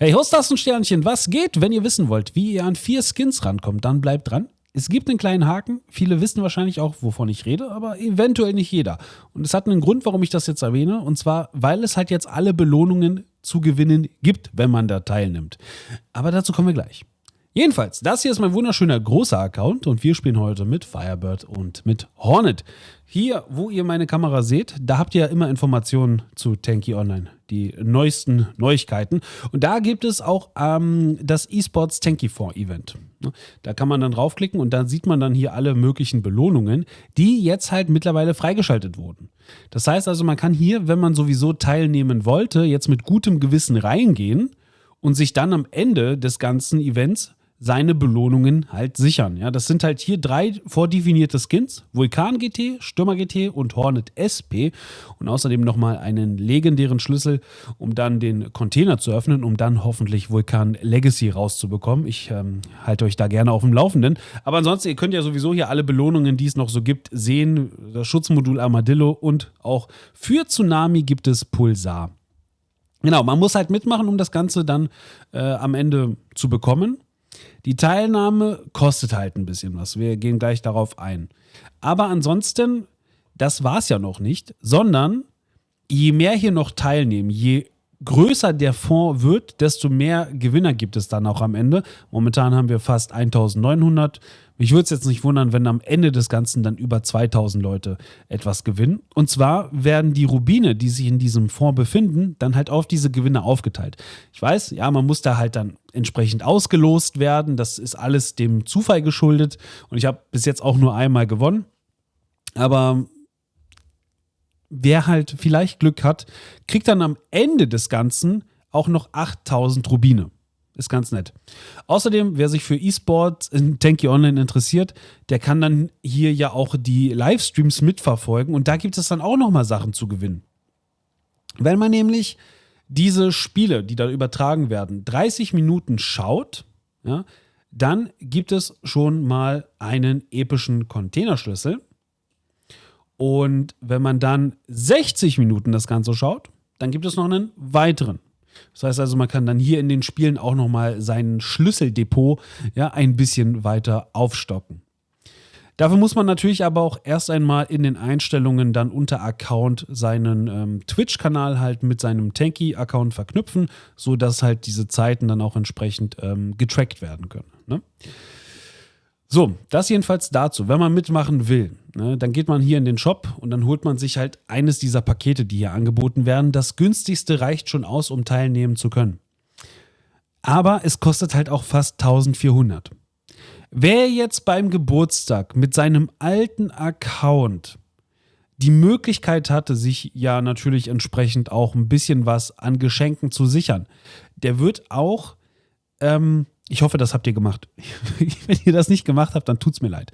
Hey Hostastensternchen, was geht? Wenn ihr wissen wollt, wie ihr an 4 Skins rankommt, dann bleibt dran. Es gibt einen kleinen Haken. Viele wissen wahrscheinlich auch, wovon ich rede, aber eventuell nicht jeder. Und es hat einen Grund, warum ich das jetzt erwähne. Und zwar, weil es halt jetzt alle Belohnungen zu gewinnen gibt, wenn man da teilnimmt. Aber dazu kommen wir gleich. Jedenfalls, das hier ist mein wunderschöner großer Account und wir spielen heute mit Firebird und mit Hornet. Hier, wo ihr meine Kamera seht, da habt ihr ja immer Informationen zu Tanky Online, die neuesten Neuigkeiten. Und da gibt es auch das eSports Tanky 4 Event. Da kann man dann draufklicken und dann sieht man dann hier alle möglichen Belohnungen, die jetzt halt mittlerweile freigeschaltet wurden. Das heißt also, man kann hier, wenn man sowieso teilnehmen wollte, jetzt mit gutem Gewissen reingehen und sich dann am Ende des ganzen Events seine Belohnungen halt sichern. Ja, das sind halt hier 3 vordefinierte Skins: Vulkan GT, Stürmer GT und Hornet SP und außerdem nochmal einen legendären Schlüssel, um dann den Container zu öffnen, um dann hoffentlich Vulkan Legacy rauszubekommen. Ich halte euch da gerne auf dem Laufenden. Aber ansonsten, ihr könnt ja sowieso hier alle Belohnungen, die es noch so gibt, sehen. Das Schutzmodul Armadillo und auch für Tsunami gibt es Pulsar. Genau, man muss halt mitmachen, um das Ganze dann am Ende zu bekommen. Die Teilnahme kostet halt ein bisschen was. Wir gehen gleich darauf ein. Aber ansonsten, das war es ja noch nicht, sondern je mehr hier noch teilnehmen, je größer der Fonds wird, desto mehr Gewinner gibt es dann auch am Ende. Momentan haben wir fast 1900. Mich würde es jetzt nicht wundern, wenn am Ende des Ganzen dann über 2000 Leute etwas gewinnen. Und zwar werden die Rubine, die sich in diesem Fonds befinden, dann halt auf diese Gewinner aufgeteilt. Ich weiß, ja, man muss da halt dann entsprechend ausgelost werden. Das ist alles dem Zufall geschuldet. Und ich habe bis jetzt auch nur einmal gewonnen. Aber wer halt vielleicht Glück hat, kriegt dann am Ende des Ganzen auch noch 8000 Rubine. Ist ganz nett. Außerdem, wer sich für E-Sports in Tanky Online interessiert, der kann dann hier ja auch die Livestreams mitverfolgen und da gibt es dann auch nochmal Sachen zu gewinnen. Wenn man nämlich diese Spiele, die da übertragen werden, 30 Minuten schaut, ja, dann gibt es schon mal einen epischen Containerschlüssel. Und wenn man dann 60 Minuten das Ganze schaut, dann gibt es noch einen weiteren. Das heißt also, man kann dann hier in den Spielen auch nochmal sein Schlüsseldepot ein bisschen weiter aufstocken. Dafür muss man natürlich aber auch erst einmal in den Einstellungen dann unter Account seinen Twitch-Kanal halt mit seinem Tanky-Account verknüpfen, sodass halt diese Zeiten dann auch entsprechend getrackt werden können. Ne? So, das jedenfalls dazu. Wenn man mitmachen will, ne, dann geht man hier in den Shop und dann holt man sich halt eines dieser Pakete, die hier angeboten werden. Das günstigste reicht schon aus, um teilnehmen zu können. Aber es kostet halt auch fast 1400. Wer jetzt beim Geburtstag mit seinem alten Account die Möglichkeit hatte, sich ja natürlich entsprechend auch ein bisschen was an Geschenken zu sichern, der wird auch ich hoffe, das habt ihr gemacht. Wenn ihr das nicht gemacht habt, dann tut's mir leid.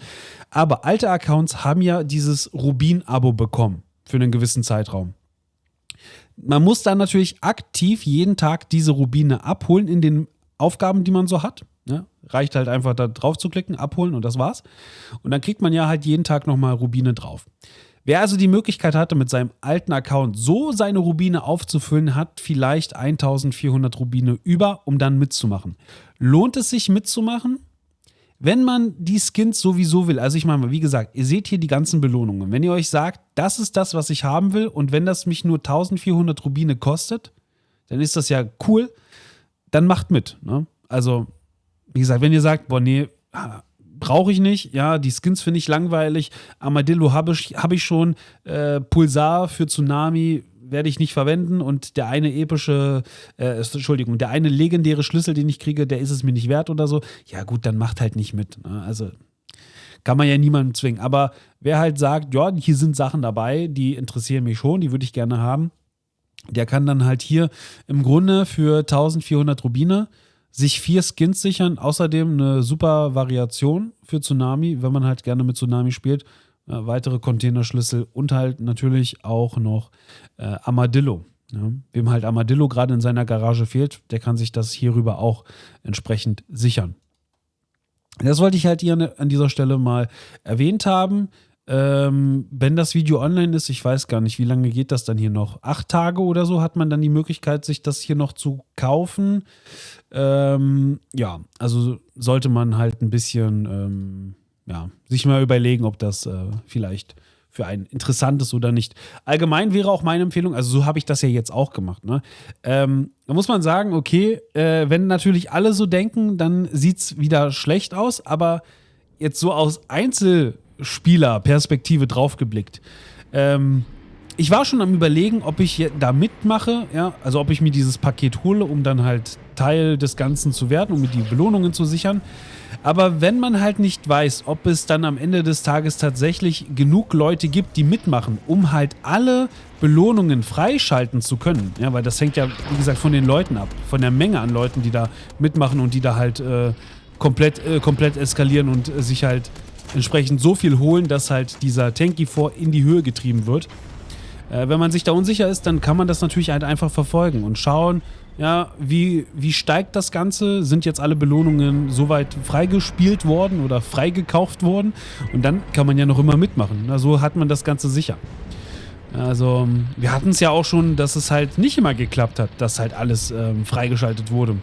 Aber alte Accounts haben ja dieses Rubin-Abo bekommen für einen gewissen Zeitraum. Man muss dann natürlich aktiv jeden Tag diese Rubine abholen in den Aufgaben, die man so hat. Ja, reicht halt einfach da drauf zu klicken, abholen und das war's. Und dann kriegt man ja halt jeden Tag nochmal Rubine drauf. Wer also die Möglichkeit hatte, mit seinem alten Account so seine Rubine aufzufüllen, hat vielleicht 1400 Rubine über, um dann mitzumachen. Lohnt es sich mitzumachen? Wenn man die Skins sowieso will, also ich meine, wie gesagt, ihr seht hier die ganzen Belohnungen. Wenn ihr euch sagt, das ist das, was ich haben will und wenn das mich nur 1400 Rubine kostet, dann ist das ja cool, dann macht mit. Ne? Also, wie gesagt, wenn ihr sagt, boah, nee, brauche ich nicht, ja, die Skins finde ich langweilig, Armadillo habe ich schon, Pulsar für Tsunami werde ich nicht verwenden und der eine der eine legendäre Schlüssel, den ich kriege, der ist es mir nicht wert oder so, ja gut, dann macht halt nicht mit. Ne? Also kann man ja niemanden zwingen, aber wer halt sagt, ja, hier sind Sachen dabei, die interessieren mich schon, die würde ich gerne haben, der kann dann halt hier im Grunde für 1400 Rubine sich 4 Skins sichern, außerdem eine super Variation für Tsunami, wenn man halt gerne mit Tsunami spielt, weitere Containerschlüssel und halt natürlich auch noch Armadillo. Ja. Wem halt Armadillo gerade in seiner Garage fehlt, der kann sich das hierüber auch entsprechend sichern. Das wollte ich halt hier an dieser Stelle mal erwähnt haben. Wenn das Video online ist, ich weiß gar nicht, wie lange geht das dann hier noch? 8 Tage oder so hat man dann die Möglichkeit, sich das hier noch zu kaufen. Ja, also sollte man halt ein bisschen sich mal überlegen, ob das vielleicht für einen interessant ist oder nicht. Allgemein wäre auch meine Empfehlung, also so habe ich das ja jetzt auch gemacht. Ne? Da muss man sagen, okay, wenn natürlich alle so denken, dann sieht es wieder schlecht aus, aber jetzt so aus Einzelspielerperspektive draufgeblickt. Ich war schon am Überlegen, ob ich da mitmache, ja, also ob ich mir dieses Paket hole, um dann halt Teil des Ganzen zu werden, um mir die Belohnungen zu sichern. Aber wenn man halt nicht weiß, ob es dann am Ende des Tages tatsächlich genug Leute gibt, die mitmachen, um halt alle Belohnungen freischalten zu können, ja, weil das hängt ja, wie gesagt, von den Leuten ab, von der Menge an Leuten, die da mitmachen und die da halt komplett eskalieren und sich halt entsprechend so viel holen, dass halt dieser Tanky-Fort in die Höhe getrieben wird. Wenn man sich da unsicher ist, dann kann man das natürlich halt einfach verfolgen und schauen, ja, wie steigt das Ganze? Sind jetzt alle Belohnungen soweit freigespielt worden oder freigekauft worden? Und dann kann man ja noch immer mitmachen. Na, so hat man das Ganze sicher. Also, wir hatten es ja auch schon, dass es halt nicht immer geklappt hat, dass halt alles freigeschaltet wurde.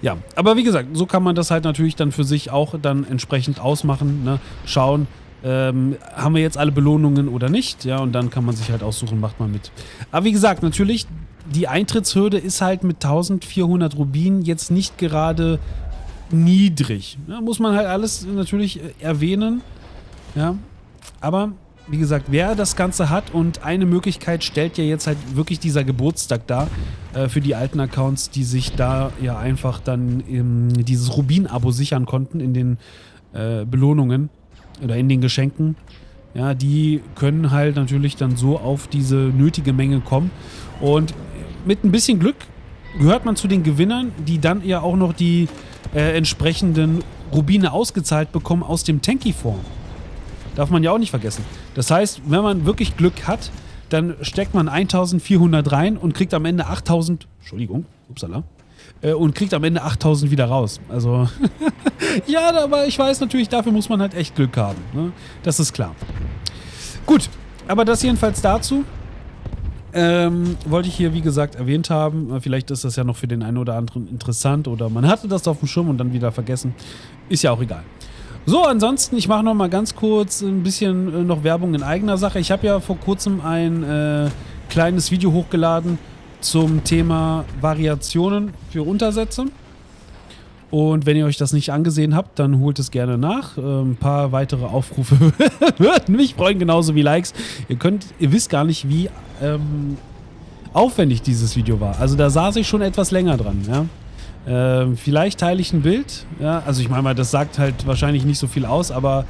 Ja, aber wie gesagt, so kann man das halt natürlich dann für sich auch dann entsprechend ausmachen, ne? Schauen, haben wir jetzt alle Belohnungen oder nicht? Ja, und dann kann man sich halt aussuchen, macht man mit. Aber wie gesagt, natürlich, die Eintrittshürde ist halt mit 1400 Rubinen jetzt nicht gerade niedrig. Ja, muss man halt alles natürlich erwähnen. Ja, aber wie gesagt, wer das Ganze hat und eine Möglichkeit stellt ja jetzt halt wirklich dieser Geburtstag dar für die alten Accounts, die sich da ja einfach dann dieses Rubin-Abo sichern konnten in den Belohnungen oder in den Geschenken. Ja, die können halt natürlich dann so auf diese nötige Menge kommen. Und mit ein bisschen Glück gehört man zu den Gewinnern, die dann ja auch noch die entsprechenden Rubine ausgezahlt bekommen aus dem Tanky-Fort. Darf man ja auch nicht vergessen. Das heißt, wenn man wirklich Glück hat, dann steckt man 1400 rein und kriegt am Ende 8000, und kriegt am Ende 8000 wieder raus. Also, ja, aber ich weiß natürlich, dafür muss man halt echt Glück haben. Ne? Das ist klar. Gut, aber das jedenfalls dazu. Wollte ich hier, wie gesagt, erwähnt haben. Vielleicht ist das ja noch für den einen oder anderen interessant oder man hatte das auf dem Schirm und dann wieder vergessen. Ist ja auch egal. So, ansonsten, ich mache noch mal ganz kurz ein bisschen noch Werbung in eigener Sache. Ich habe ja vor kurzem ein kleines Video hochgeladen zum Thema Variationen für Untersätze. Und wenn ihr euch das nicht angesehen habt, dann holt es gerne nach. Ein paar weitere Aufrufe würden mich freuen, genauso wie Likes. Ihr wisst gar nicht, wie aufwendig dieses Video war. Also da saß ich schon etwas länger dran, ja. Vielleicht teile ich ein Bild. Ja, also ich meine mal, das sagt halt wahrscheinlich nicht so viel aus, aber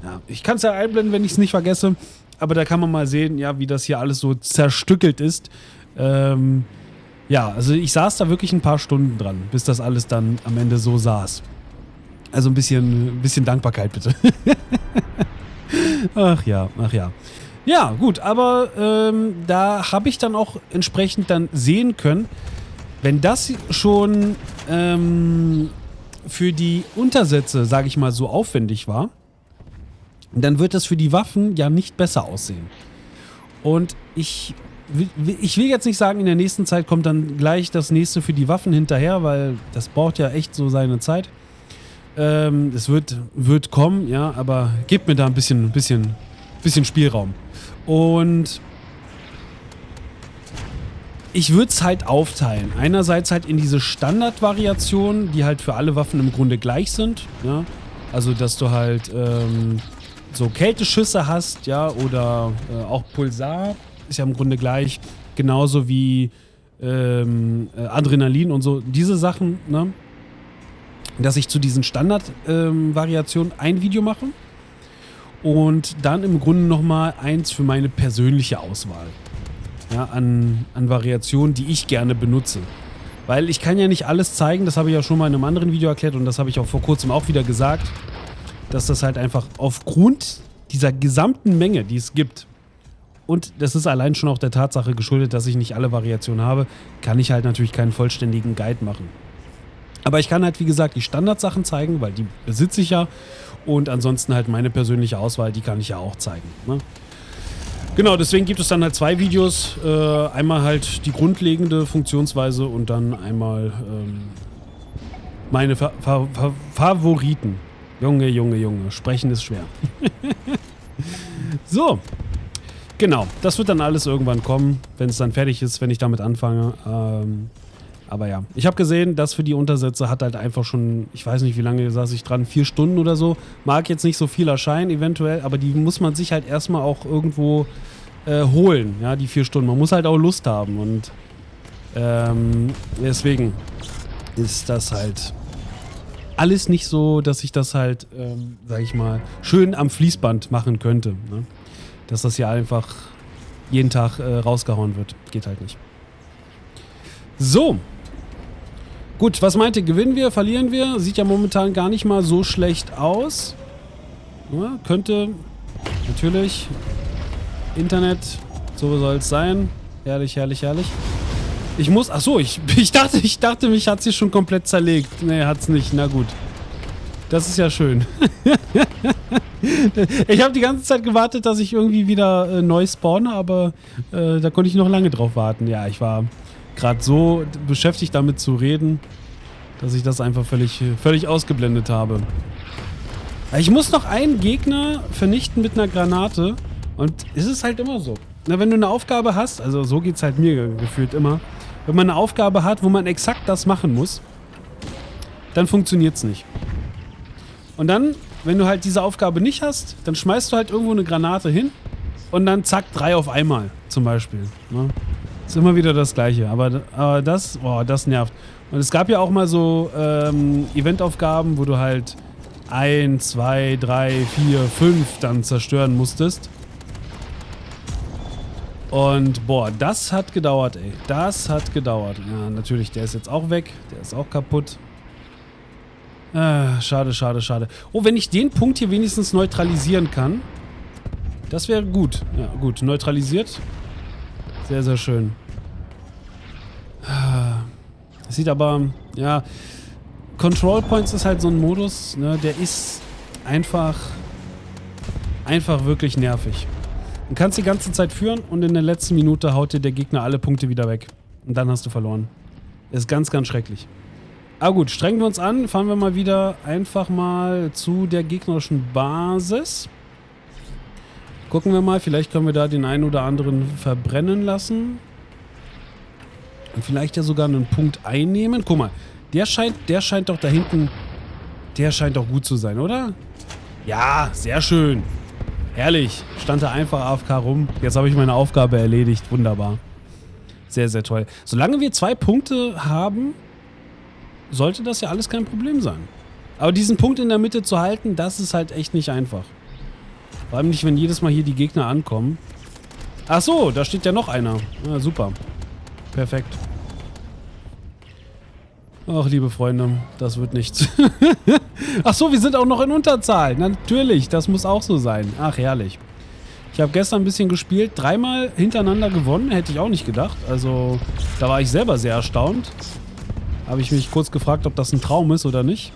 ja, ich kann es ja einblenden, wenn ich es nicht vergesse. Aber da kann man mal sehen, ja, wie das hier alles so zerstückelt ist. Ja, also ich saß da wirklich ein paar Stunden dran, bis das alles dann am Ende so saß. Also ein bisschen Dankbarkeit bitte. Ach ja. Ja, gut, aber da habe ich dann auch entsprechend dann sehen können, wenn das schon für die Untersätze, sage ich mal, so aufwendig war, dann wird das für die Waffen ja nicht besser aussehen. Und ich will jetzt nicht sagen, in der nächsten Zeit kommt dann gleich das nächste für die Waffen hinterher, weil das braucht ja echt so seine Zeit. Es wird kommen, ja, aber gebt mir da ein bisschen Spielraum. Und ich würde es halt aufteilen. Einerseits halt in diese Standardvariationen, die halt für alle Waffen im Grunde gleich sind. Ja? Also, dass du halt so Kälteschüsse hast, ja, oder auch Pulsar ist ja im Grunde gleich. Genauso wie Adrenalin und so. Diese Sachen, ne? Dass ich zu diesen Standardvariationen ein Video mache und dann im Grunde nochmal eins für meine persönliche Auswahl. Ja, an Variationen, die ich gerne benutze. Weil ich kann ja nicht alles zeigen, das habe ich ja schon mal in einem anderen Video erklärt und das habe ich auch vor kurzem auch wieder gesagt, dass das halt einfach aufgrund dieser gesamten Menge, die es gibt, und das ist allein schon auch der Tatsache geschuldet, dass ich nicht alle Variationen habe, kann ich halt natürlich keinen vollständigen Guide machen. Aber ich kann halt, wie gesagt, die Standardsachen zeigen, weil die besitze ich ja. Und ansonsten halt meine persönliche Auswahl, die kann ich ja auch zeigen. Ne? Genau, deswegen gibt es dann halt 2 Videos. Einmal halt die grundlegende Funktionsweise und dann einmal meine Favoriten. Junge, Junge, Junge. Sprechen ist schwer. So. Genau, das wird dann alles irgendwann kommen, wenn es dann fertig ist, wenn ich damit anfange. Aber ja, ich habe gesehen, dass für die Untersätze hat halt einfach schon, ich weiß nicht, wie lange saß ich dran, 4 Stunden oder so. Mag jetzt nicht so viel erscheinen, eventuell, aber die muss man sich halt erstmal auch irgendwo holen, ja, die 4 Stunden. Man muss halt auch Lust haben und deswegen ist das halt alles nicht so, dass ich das halt, sag ich mal, schön am Fließband machen könnte. Ne? Dass das hier einfach jeden Tag rausgehauen wird. Geht halt nicht. So. Gut, was meint ihr? Gewinnen wir? Verlieren wir? Sieht ja momentan gar nicht mal so schlecht aus. Ja, könnte natürlich. Internet, so soll es sein. Herrlich, herrlich, herrlich. Ich muss, achso, ich dachte, mich hat sie schon komplett zerlegt. Nee, hat's nicht. Na gut. Das ist ja schön. Ich habe die ganze Zeit gewartet, dass ich irgendwie wieder neu spawne, aber da konnte ich noch lange drauf warten. Ja, ich war gerade so beschäftigt damit zu reden, dass ich das einfach völlig ausgeblendet habe. Ich muss noch einen Gegner vernichten mit einer Granate und es ist halt immer so. Na, wenn du eine Aufgabe hast, also so geht es halt mir gefühlt immer, wenn man eine Aufgabe hat, wo man exakt das machen muss, dann funktioniert es nicht. Und dann, wenn du halt diese Aufgabe nicht hast, dann schmeißt du halt irgendwo eine Granate hin und dann zack, 3 auf einmal zum Beispiel. Ne? Ist immer wieder das Gleiche, aber das nervt. Und es gab ja auch mal so Eventaufgaben, wo du halt 1, 2, 3, 4, 5 dann zerstören musstest. Und boah, das hat gedauert, ey. Das hat gedauert. Ja, natürlich, der ist jetzt auch weg. Der ist auch kaputt. Schade, schade, schade. Oh, wenn ich den Punkt hier wenigstens neutralisieren kann. Das wäre gut. Ja, gut. Neutralisiert. Sehr, sehr schön. Das sieht aber, ja... Control Points ist halt so ein Modus, ne, der ist einfach wirklich nervig. Du kannst die ganze Zeit führen und in der letzten Minute haut dir der Gegner alle Punkte wieder weg. Und dann hast du verloren. Ist ganz, ganz schrecklich. Aber gut, strengen wir uns an, fahren wir mal wieder einfach mal zu der gegnerischen Basis. Gucken wir mal, vielleicht können wir da den einen oder anderen verbrennen lassen. Und vielleicht ja sogar einen Punkt einnehmen. Guck mal, der scheint doch da hinten, der scheint doch gut zu sein, oder? Ja, sehr schön. Herrlich. Stand da einfach AFK rum. Jetzt habe ich meine Aufgabe erledigt. Wunderbar. Sehr, sehr toll. Solange wir 2 Punkte haben, sollte das ja alles kein Problem sein. Aber diesen Punkt in der Mitte zu halten, das ist halt echt nicht einfach. Vor allem nicht, wenn jedes Mal hier die Gegner ankommen. Ach so, da steht ja noch einer. Ja, super. Perfekt. Ach, liebe Freunde, das wird nichts. Ach so, wir sind auch noch in Unterzahl. Natürlich, das muss auch so sein. Ach, herrlich. Ich habe gestern ein bisschen gespielt, 3-mal hintereinander gewonnen, hätte ich auch nicht gedacht. Also, da war ich selber sehr erstaunt. Habe ich mich kurz gefragt, ob das ein Traum ist oder nicht.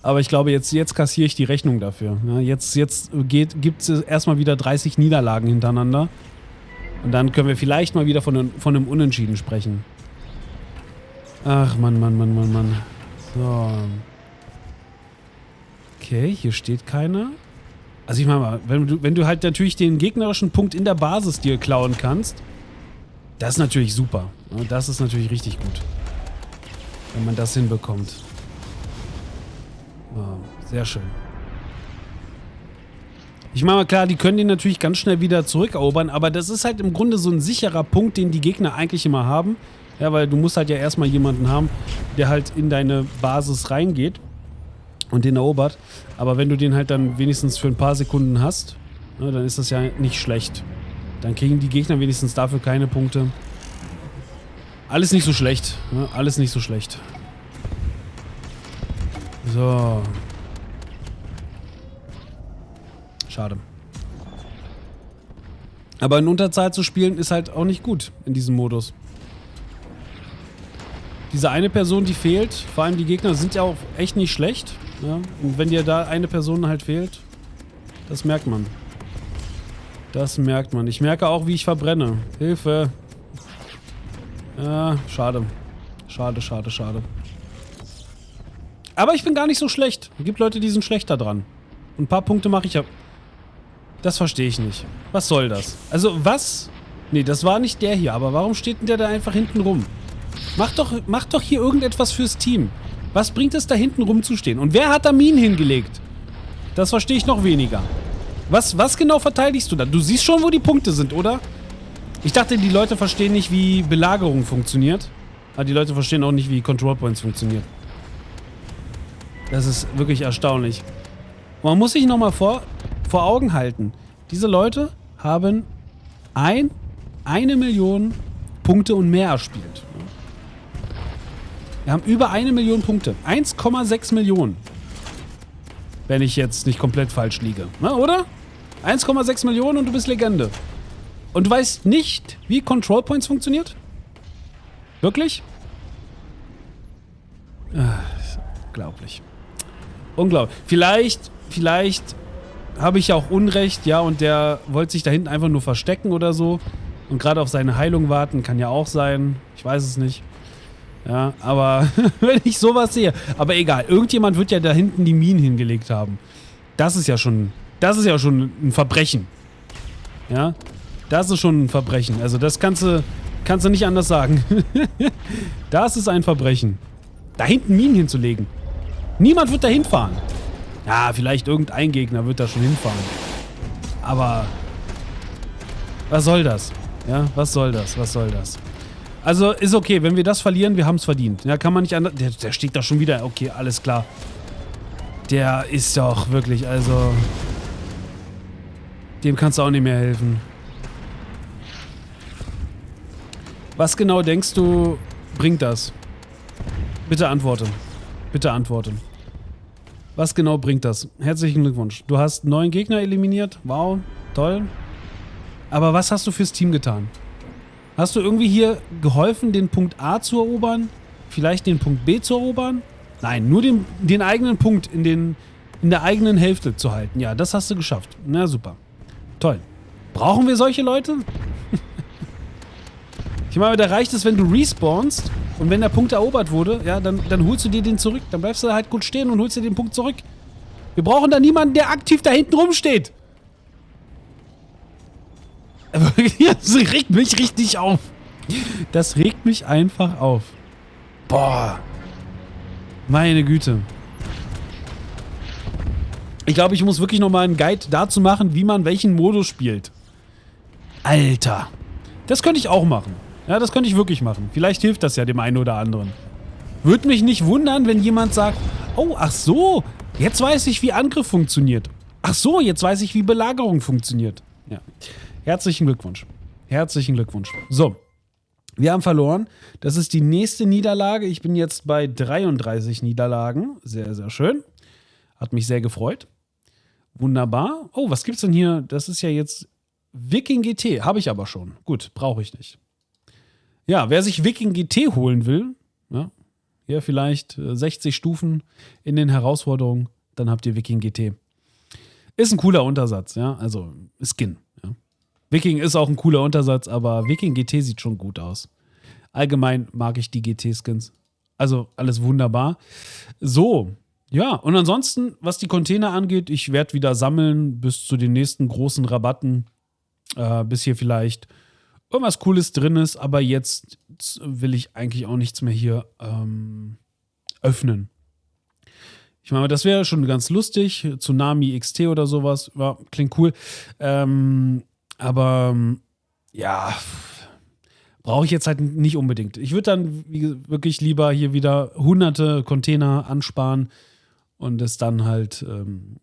Aber ich glaube, jetzt kassiere ich die Rechnung dafür. Ja, jetzt gibt es erstmal wieder 30 Niederlagen hintereinander. Und dann können wir vielleicht mal wieder von einem Unentschieden sprechen. Ach, Mann, Mann, Mann, Mann, Mann. So. Okay, hier steht keiner. Also ich meine mal, wenn du halt natürlich den gegnerischen Punkt in der Basis dir klauen kannst, das ist natürlich super. Das ist natürlich richtig gut. Wenn man das hinbekommt. Oh, sehr schön. Ich meine mal, klar, die können den natürlich ganz schnell wieder zurückerobern, aber das ist halt im Grunde so ein sicherer Punkt, den die Gegner eigentlich immer haben. Ja, weil du musst halt ja erstmal jemanden haben, der halt in deine Basis reingeht und den erobert. Aber wenn du den halt dann wenigstens für ein paar Sekunden hast, ne, dann ist das ja nicht schlecht. Dann kriegen die Gegner wenigstens dafür keine Punkte. Alles nicht so schlecht. Ne? Alles nicht so schlecht. So. Schade. Aber in Unterzahl zu spielen ist halt auch nicht gut in diesem Modus. Diese eine Person, die fehlt, vor allem die Gegner sind ja auch echt nicht schlecht. Ja? Und wenn dir da eine Person halt fehlt, das merkt man. Das merkt man. Ich merke auch, wie ich verbrenne. Hilfe. Ja, schade. Schade, schade, schade. Aber ich bin gar nicht so schlecht. Es gibt Leute, die sind schlechter dran. Und ein paar Punkte mache ich ja. Das verstehe ich nicht. Was soll das? Also, was? Nee, das war nicht der hier. Aber warum steht denn der da einfach hinten rum? Mach doch hier irgendetwas fürs Team. Was bringt es da hinten rumzustehen? Und wer hat da Minen hingelegt? Das verstehe ich noch weniger. Was genau verteidigst du da? Du siehst schon, wo die Punkte sind, oder? Ich dachte, die Leute verstehen nicht, wie Belagerung funktioniert. Aber die Leute verstehen auch nicht, wie Control Points funktioniert. Das ist wirklich erstaunlich. Man muss sich nochmal vor Augen halten. Diese Leute haben 1 Million Punkte und mehr erspielt. Wir haben über 1 Million Punkte. 1,6 Millionen. Wenn ich jetzt nicht komplett falsch liege. Na, oder? 1,6 Millionen und du bist Legende. Und du weißt nicht, wie Control Points funktioniert? Wirklich? Unglaublich. Unglaublich. Vielleicht habe ich ja auch Unrecht, ja, und der wollte sich da hinten einfach nur verstecken oder so. Und gerade auf seine Heilung warten, kann ja auch sein. Ich weiß es nicht. Ja, aber wenn ich sowas sehe. Aber egal, irgendjemand wird ja da hinten die Minen hingelegt haben. Das ist ja schon ein Verbrechen. Ja, das ist schon ein Verbrechen. Also das kannst du nicht anders sagen. Das ist ein Verbrechen. Da hinten Minen hinzulegen. Niemand wird da hinfahren. Ja, vielleicht irgendein Gegner wird da schon hinfahren. Aber was soll das? Ja, was soll das? Was soll das? Also ist okay, wenn wir das verlieren, wir haben es verdient. Ja, kann man nicht anders. Der steht da schon wieder. Okay, alles klar. Der ist doch wirklich, also. Dem kannst du auch nicht mehr helfen. Was genau denkst du, bringt das? Bitte antworte. Bitte antworte. Was genau bringt das? Herzlichen Glückwunsch. Du hast 9 Gegner eliminiert. Wow, toll. Aber was hast du fürs Team getan? Hast du irgendwie hier geholfen, den Punkt A zu erobern? Vielleicht den Punkt B zu erobern? Nein, nur den eigenen Punkt in der eigenen Hälfte zu halten. Ja, das hast du geschafft. Na super. Toll. Brauchen wir solche Leute? Ich meine, da reicht es, wenn du respawnst und wenn der Punkt erobert wurde, ja, dann holst du dir den zurück. Dann bleibst du halt gut stehen und holst dir den Punkt zurück. Wir brauchen da niemanden, der aktiv da hinten rumsteht. Das regt mich richtig auf. Das regt mich einfach auf. Boah. Meine Güte. Ich glaube, ich muss wirklich nochmal einen Guide dazu machen, wie man welchen Modus spielt. Alter. Das könnte ich auch machen. Ja, das könnte ich wirklich machen. Vielleicht hilft das ja dem einen oder anderen. Würde mich nicht wundern, wenn jemand sagt, oh, ach so, jetzt weiß ich, wie Angriff funktioniert. Ach so, jetzt weiß ich, wie Belagerung funktioniert. Ja. Herzlichen Glückwunsch. Herzlichen Glückwunsch. So, wir haben verloren. Das ist die nächste Niederlage. Ich bin jetzt bei 33 Niederlagen. Sehr, sehr schön. Hat mich sehr gefreut. Wunderbar. Oh, was gibt's denn hier? Das ist ja jetzt Viking GT. Habe ich aber schon. Gut, brauche ich nicht. Ja, wer sich Viking GT holen will, ja, hier vielleicht 60 Stufen in den Herausforderungen, dann habt ihr Viking GT. Ist ein cooler Untersatz, ja, also Skin. Ja. Viking ist auch ein cooler Untersatz, aber Viking GT sieht schon gut aus. Allgemein mag ich die GT-Skins. Also alles wunderbar. So, ja, und ansonsten, was die Container angeht, ich werde wieder sammeln bis zu den nächsten großen Rabatten, bis hier vielleicht irgendwas Cooles drin ist, aber jetzt will ich eigentlich auch nichts mehr hier öffnen. Ich meine, das wäre schon ganz lustig. Tsunami XT oder sowas. Ja, klingt cool. Aber ja, brauche ich jetzt halt nicht unbedingt. Ich würde dann wirklich lieber hier wieder hunderte Container ansparen und es dann halt,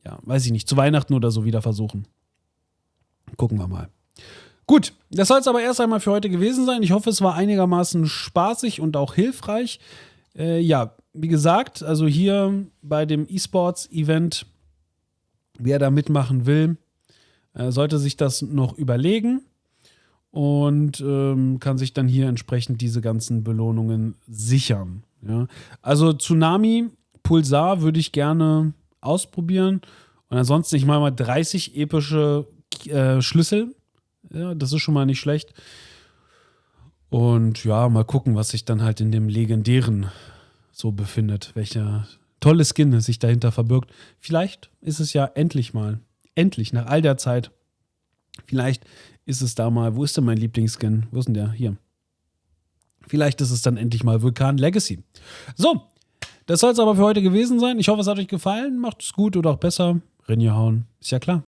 ja, weiß ich nicht, zu Weihnachten oder so wieder versuchen. Gucken wir mal. Gut, das soll es aber erst einmal für heute gewesen sein. Ich hoffe, es war einigermaßen spaßig und auch hilfreich. Ja, wie gesagt, also hier bei dem E-Sports-Event, wer da mitmachen will, sollte sich das noch überlegen. und kann sich dann hier entsprechend diese ganzen Belohnungen sichern. Ja? Also Tsunami, Pulsar würde ich gerne ausprobieren. Und ansonsten, ich mache mal 30 epische Schlüssel. Ja, das ist schon mal nicht schlecht. Und ja, mal gucken, was sich dann halt in dem legendären so befindet. Welcher tolle Skin sich dahinter verbirgt. Vielleicht ist es ja endlich nach all der Zeit, vielleicht ist es da mal, wo ist denn mein Lieblingsskin? Wo ist denn der? Hier. Vielleicht ist es dann endlich mal Vulkan Legacy. So, das soll es aber für heute gewesen sein. Ich hoffe, es hat euch gefallen. Macht es gut oder auch besser. Rinje hauen, ist ja klar.